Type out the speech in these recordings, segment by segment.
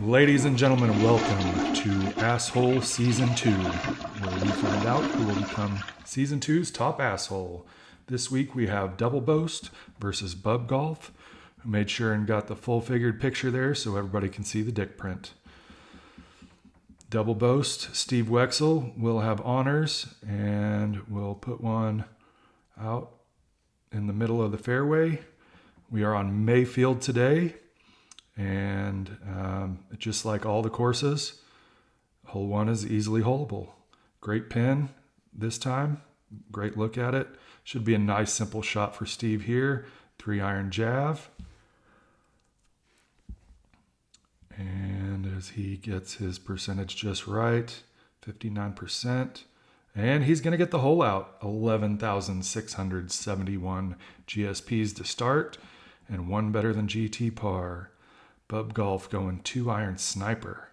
Ladies and gentlemen, welcome to Asshole Season 2, where we find out who will become Season two's top asshole. This week we have Doubleboast versus Bubgolf, who made sure and got the full-figured picture there so everybody can see the dick print. Doubleboast, Steve Wexel, will have honors, and we'll put one out in the middle of the fairway. We are on Mayfield today. And just like all the courses, hole one is easily holeable. Great pin this time. Great look at it. Should be a nice simple shot for Steve here. 3-iron jav. And as he gets his percentage just right, 59%. And he's going to get the hole out. 11,671 GSPs to start. And one better than GT par. Bubgolf going 2-iron sniper.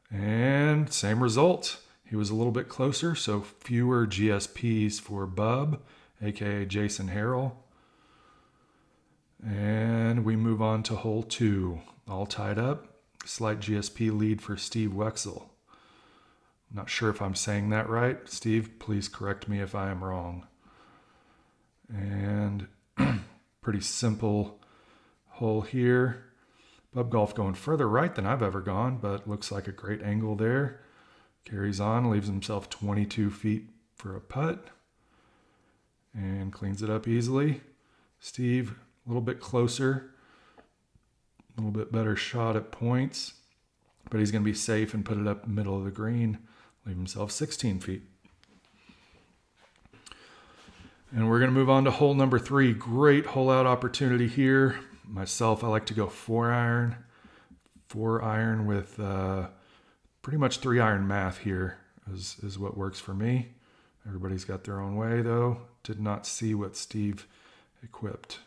And same result. He was a little bit closer, so fewer GSPs for Bub, aka Jason Harrell. And we move on to hole 2. All tied up. Slight GSP lead for Steve Wexel. Not sure if I'm saying that right. Steve, please correct me if I am wrong. And pretty simple hole here. Bubgolf going further right than I've ever gone, but looks like a great angle there. Carries on, leaves himself 22 feet for a putt, and cleans it up easily. Steve, a little bit closer, a little bit better shot at points, but he's going to be safe and put it up middle of the green, leave himself 16 feet. And we're going to move on to hole number 3. Great hole out opportunity here. Myself, I like to go 4-iron. 4-iron with pretty much 3-iron math here is what works for me. Everybody's got their own way, though. Did not see what Steve equipped.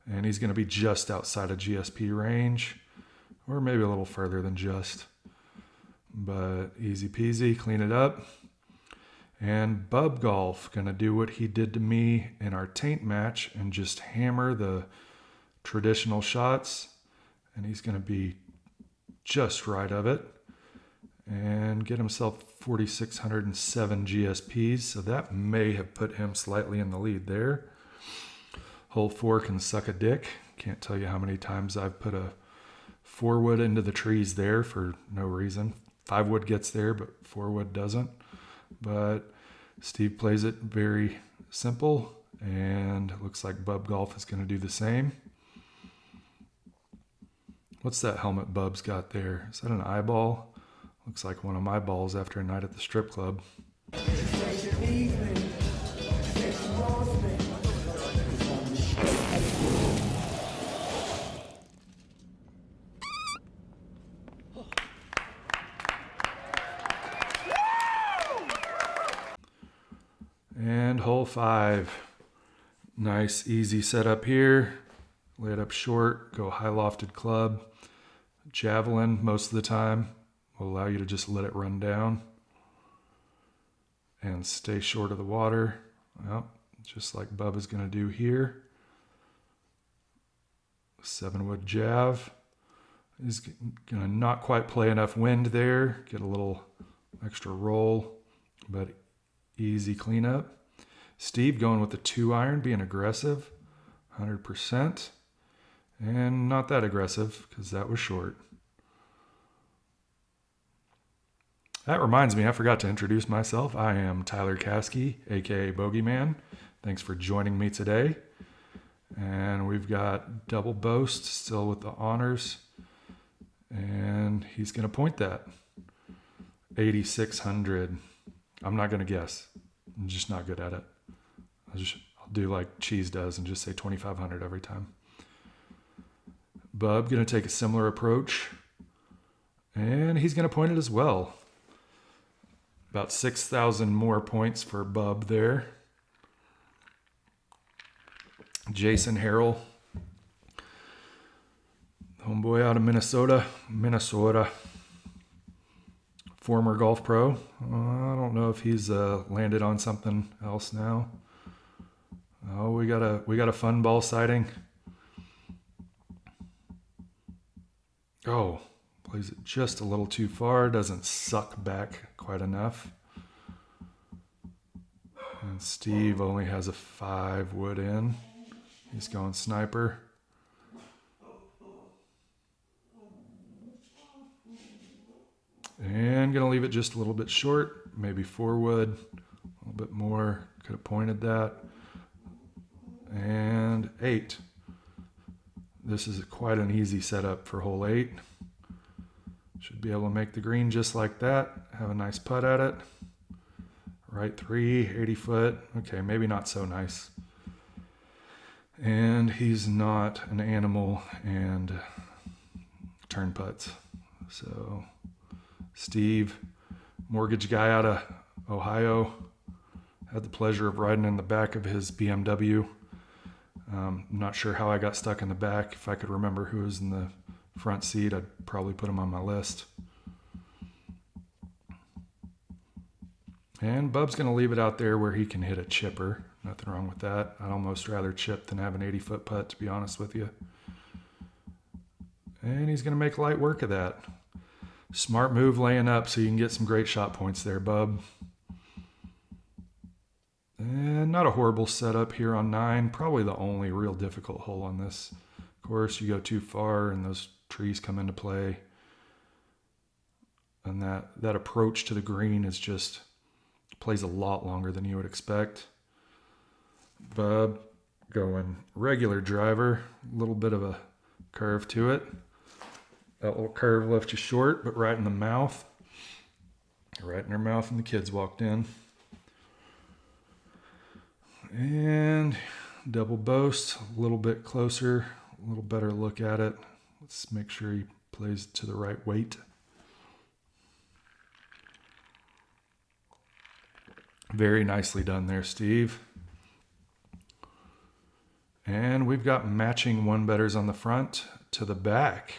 And he's going to be just outside of GSP range, or maybe a little further than just. But easy peasy, clean it up. And Bubgolf going to do what he did to me in our taint match and just hammer the traditional shots, and he's going to be just right of it and get himself 4,607 GSPs, so that may have put him slightly in the lead there. Hole 4 can suck a dick. Can't tell you how many times I've put a 4-wood into the trees there for no reason. 5-wood gets there, but 4-wood doesn't. But Steve plays it very simple, and it looks like Bubgolf is going to do the same. What's that helmet Bub's got there? Is that an eyeball? Looks like one of my balls after a night at the strip club. And hole 5. Nice, easy setup here. Lay it up short, go high lofted club. Javelin most of the time will allow you to just let it run down and stay short of the water. Well, just like Bub is going to do here. 7-wood jav. He's going to not quite play enough wind there. Get a little extra roll, but easy cleanup. Steve going with the 2-iron, being aggressive, 100%. And not that aggressive, because that was short. That reminds me, I forgot to introduce myself. I am Tyler Caskey, aka Bogeyman. Thanks for joining me today. And we've got Doubleboast still with the honors. And he's going to point that. 8,600. I'm not going to guess. I'm just not good at it. I'll do like Cheese does and just say 2,500 every time. Bub going to take a similar approach, and he's going to point it as well. About 6,000 more points for Bub there. Jason Harrell, homeboy out of Minnesota. Former golf pro. I don't know if he's landed on something else now. Oh, we got a fun ball sighting. Oh, Plays it just a little too far, doesn't suck back quite enough. And Steve only has a 5 wood in. He's going sniper. And gonna leave it just a little bit short, maybe 4 wood, a little bit more. Could have pointed that. And 8. This is quite an easy setup for hole 8. Should be able to make the green just like that. Have a nice putt at it. Right 3, 80 foot. Okay, maybe not so nice. And he's not an animal and turn putts. So Steve, mortgage guy out of Ohio, had the pleasure of riding in the back of his BMW. I'm not sure how I got stuck in the back. If I could remember who was in the front seat, I'd probably put him on my list. And Bub's going to leave it out there where he can hit a chipper. Nothing wrong with that. I'd almost rather chip than have an 80-foot putt, to be honest with you. And he's going to make light work of that. Smart move laying up so you can get some great shot points there, Bub. And not a horrible setup here on 9. Probably the only real difficult hole on this course. You go too far and those trees come into play. And that approach to the green is just plays a lot longer than you would expect. Bub going regular driver, a little bit of a curve to it. That little curve left you short, but right in the mouth. Right in her mouth, and the kids walked in. And Doubleboast, a little bit closer, a little better look at it. Let's make sure he plays to the right weight. Very nicely done there, Steve. And we've got matching 1-betters on the front to the back.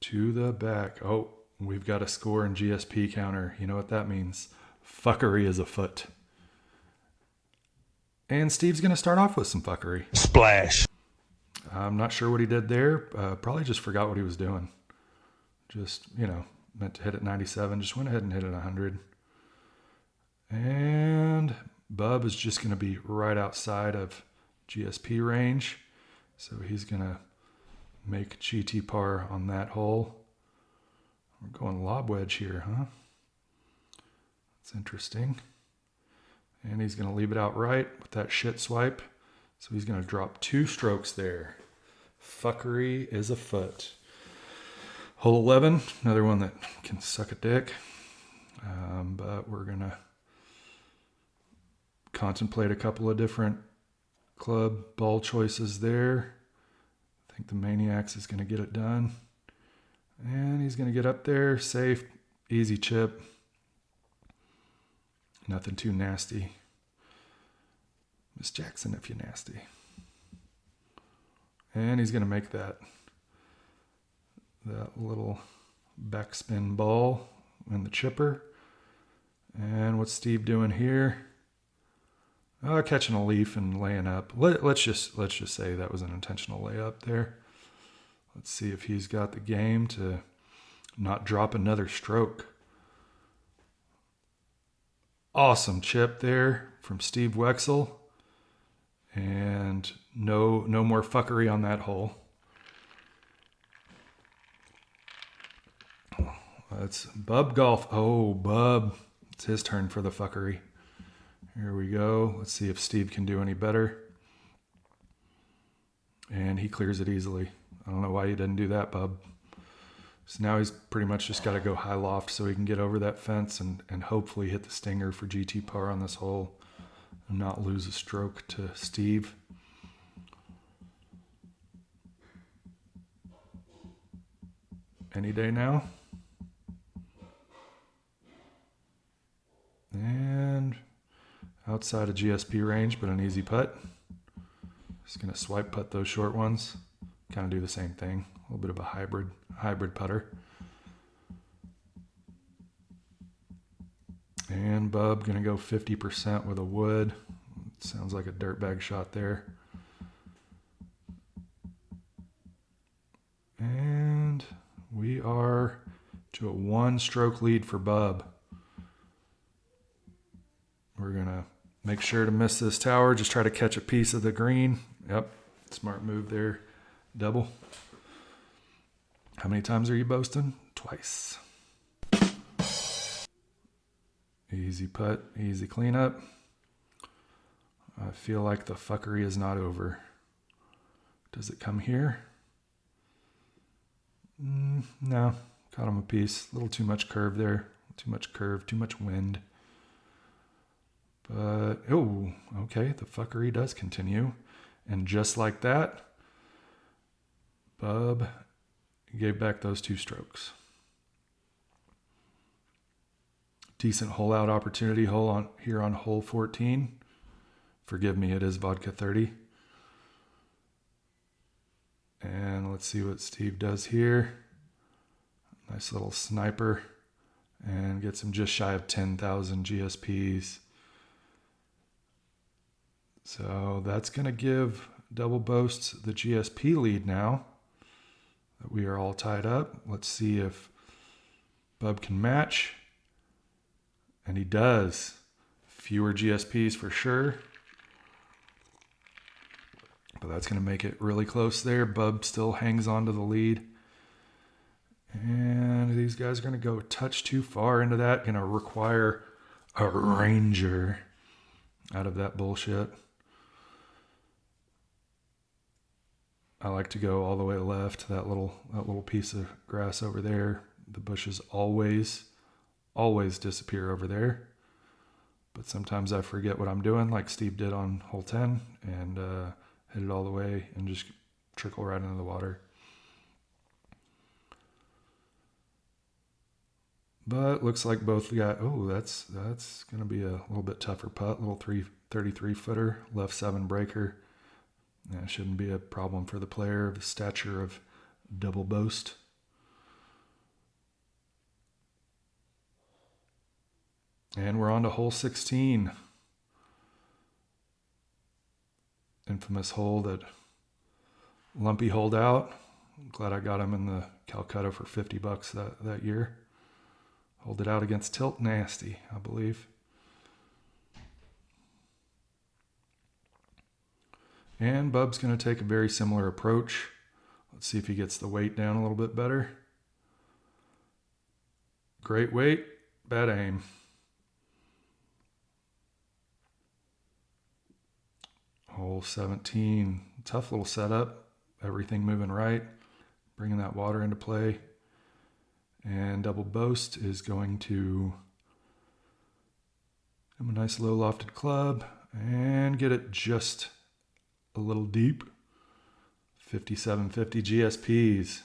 To the back. Oh, we've got a score and GSP counter. You know what that means. Fuckery is afoot. And Steve's going to start off with some fuckery. Splash. I'm not sure what he did there. Probably just forgot what he was doing. Just, meant to hit at 97. Just went ahead and hit at 100. And Bub is just going to be right outside of GSP range. So he's going to make GT par on that hole. We're going lob wedge here, huh? That's interesting. And he's going to leave it out right with that shit swipe. So he's going to drop 2 strokes there. Fuckery is afoot. Hole 11, another one that can suck a dick. But we're going to contemplate a couple of different club ball choices there. I think the Maniacs is going to get it done. And he's going to get up there, safe, easy chip. Nothing too nasty. Miss Jackson, if you're nasty. And he's going to make that little backspin ball in the chipper. And what's Steve doing here? Catching a leaf and laying up. Let's just say that was an intentional layup there. Let's see if he's got the game to not drop another stroke. Awesome chip there from Steve Wexel. And no more fuckery on that hole. That's Bubgolf. Oh, Bub. It's his turn for the fuckery. Here we go. Let's see if Steve can do any better. And he clears it easily. I don't know why he didn't do that, Bub. So now he's pretty much just got to go high loft so he can get over that fence and hopefully hit the stinger for GT par on this hole and not lose a stroke to Steve. Any day now. And outside of GSP range, but an easy putt. Just going to swipe putt those short ones. Kind of do the same thing. A little bit of a hybrid putter. And Bub going to go 50% with a wood. Sounds like a dirtbag shot there. And we are to a 1-stroke lead for Bub. We're going to make sure to miss this tower. Just try to catch a piece of the green. Yep. Smart move there. Double. How many times are you boasting? Twice. Easy putt. Easy cleanup. I feel like the fuckery is not over. Does it come here? No. Caught him a piece. A little too much curve there. Too much curve. Too much wind. But, oh, okay. The fuckery does continue. And just like that, Bub gave back those 2 strokes. Decent hole out opportunity here on hole 14. Forgive me, it is vodka 30. And let's see what Steve does here. Nice little sniper. And gets him just shy of 10,000 GSPs. So that's going to give Doubleboast the GSP lead now. That we are all tied up. Let's see if Bub can match. And he does. Fewer GSPs for sure. But that's going to make it really close there. Bub still hangs on to the lead. And these guys are going to go a touch too far into that. Going to require a ranger out of that bullshit. I like to go all the way left. That little piece of grass over there. The bushes always disappear over there. But sometimes I forget what I'm doing, like Steve did on hole 10, and hit it all the way and just trickle right into the water. But looks like both got, that's going to be a little bit tougher putt. Little 33 footer, left 7 breaker. That shouldn't be a problem for the player of the stature of Doubleboast. And we're on to hole 16. Infamous hole that Lumpy holed out. I'm glad I got him in the Calcutta for $50 that year. Hold it out against Tilt Nasty, I believe. And Bub's going to take a very similar approach. Let's see if he gets the weight down a little bit better. Great weight, bad aim. Hole 17, tough little setup. Everything moving right, bringing that water into play. And Doubleboast is going to have a nice low lofted club and get it just a little deep. 5750 GSPs.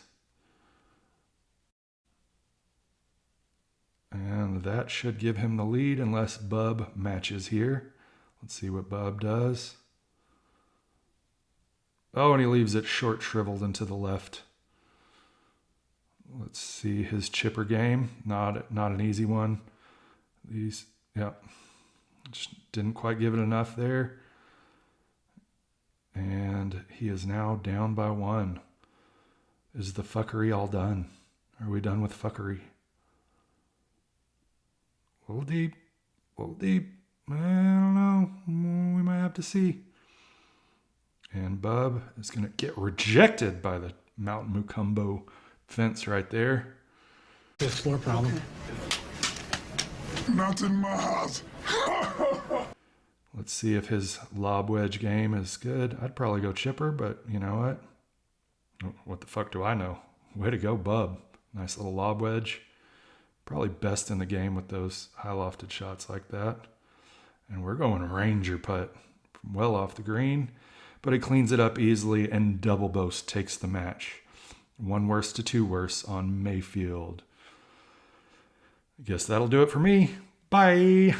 And that should give him the lead unless Bub matches here. Let's see what Bub does. Oh, and he leaves it short shriveled into the left. Let's see his chipper game. Not an easy one. Just didn't quite give it enough there. And he is now down by 1. Is the fuckery all done? Are we done with fuckery? A little deep. I don't know. We might have to see. And Bub is going to get rejected by the Mount Mukumbo fence right there. Fifth floor problem. Not in my house. Let's see if his lob wedge game is good. I'd probably go chipper, but you know what? What the fuck do I know? Way to go, Bub. Nice little lob wedge. Probably best in the game with those high lofted shots like that. And we're going ranger putt from well off the green. But he cleans it up easily, and Doubleboast takes the match. 1 worse to 2 worse on Mayfield. I guess that'll do it for me. Bye.